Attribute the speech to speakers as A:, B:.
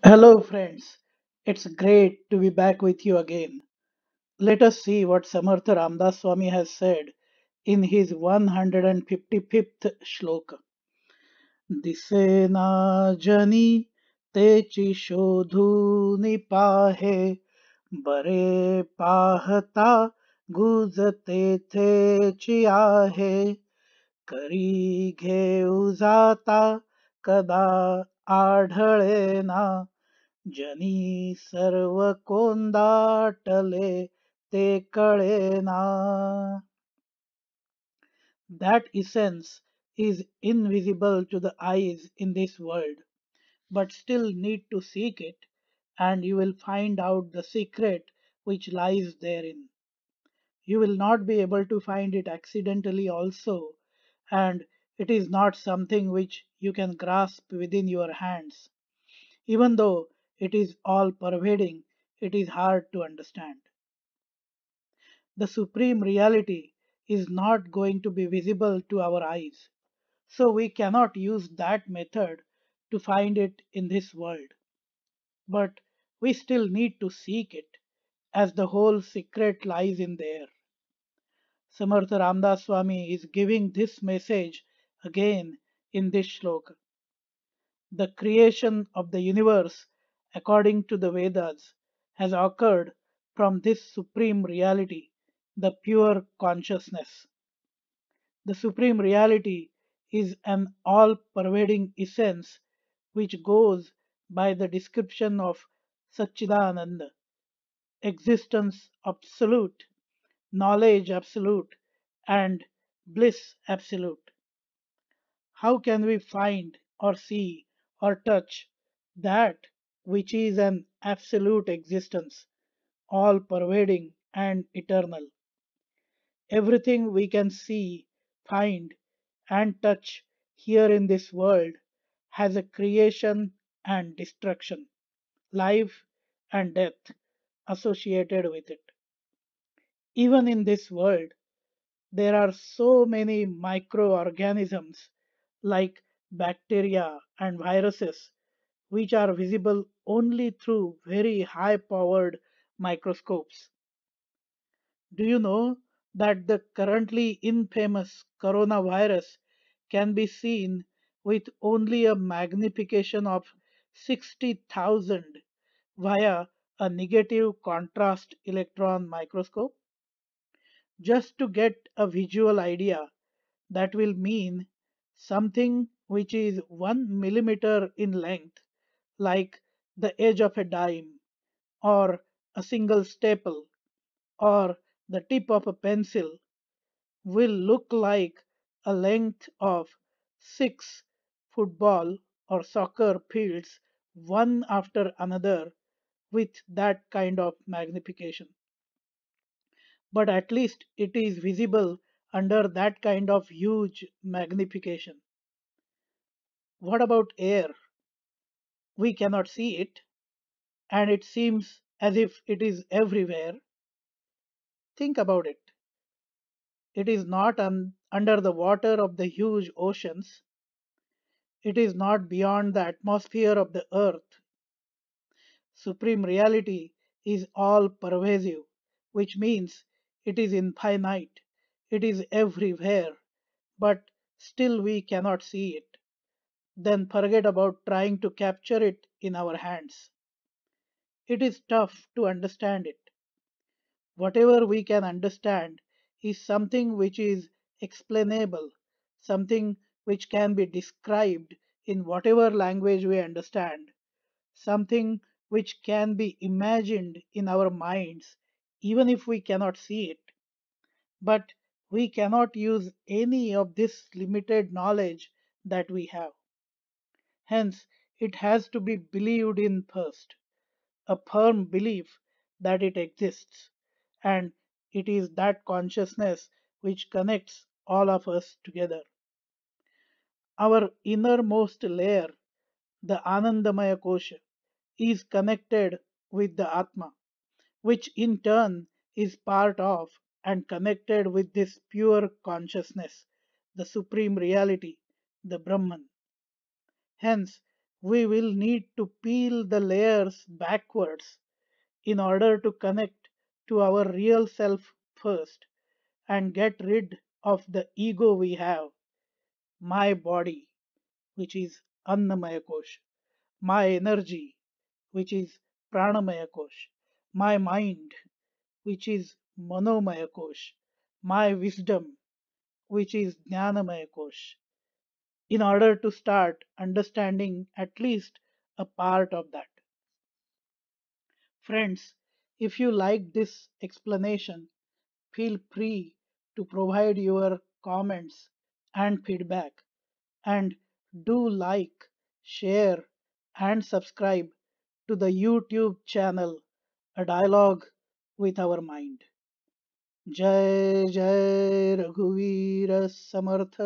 A: Hello, friends. It's great to be back with you again. Let us see what Samartha Ramdas Swami has said in his 155th shloka. दिसे ना जनी तेची शोधूनि पाहे बरे पाहता गुजते तेची आहे करी घेऊ जाता कदा आढळेना जनी सर्व कोंदाटले ते कळेना. That essence is invisible to the eyes in this world, but still need to seek it, and you will find out the secret which lies therein. You will not be able to find it accidentally also, and it is not something which you can grasp within your hands. Even though it is all pervading, it is hard to understand. The supreme reality is not going to be visible to our eyes, so we cannot use that method to find it in this world. But we still need to seek it, as the whole secret lies in there. Samartha Ramdas Swami is giving this message again in this shloka. The creation of the universe, according to the Vedas, has occurred from this supreme reality, the pure consciousness. The supreme reality is an all pervading essence which goes by the description of Satchidananda, existence absolute, knowledge absolute, and bliss absolute. How can we find or see or touch that which is an absolute existence, all pervading and eternal? Everything we can see, find, and touch here in this world has a creation and destruction, life and death associated with it. Even in this world, there are so many microorganisms like bacteria and viruses which are visible only through very high powered microscopes. Do you know that the currently infamous coronavirus can be seen with only a magnification of 60,000 via a negative contrast electron microscope? Just to get a visual idea, that will mean something which is 1 millimeter in length, like the edge of a dime, or a single staple, or the tip of a pencil, will look like a length of 6 football or soccer fields, one after another, with that kind of magnification. But at least it is visible under that kind of huge magnification. What about air? We cannot see it, and it seems as if it is everywhere. Think about it. It is not under the water of the huge oceans. It is not beyond the atmosphere of the earth. Supreme reality is all pervasive, which means it is infinite. It is everywhere, but still we cannot see it. Then forget about trying to capture it in our hands. It is tough to understand it. Whatever we can understand is something which is explainable, something which can be described in whatever language we understand, something which can be imagined in our minds, even if we cannot see it. But we cannot use any of this limited knowledge that we have. Hence, it has to be believed in first, a firm belief that it exists, and it is that consciousness which connects all of us together. Our innermost layer, the Anandamaya Kosha, is connected with the Atma, which in turn is part of and connected with this pure consciousness, the supreme reality, the Brahman. Hence, We will need to peel the layers backwards in order to connect to our real self first and get rid of the ego we have, my body, which is Annamaya Kosh, my energy, which is Pranamaya Kosh, my mind, which is Manomaya Kosh, my wisdom, which is Jnanamaya Kosh, in order to start understanding at least a part of that. Friends, if you like this explanation, feel free to provide your comments and feedback. And do like, share, and subscribe to the YouTube channel A Dialogue with Our Mind. जय जय रघुवीर समर्थ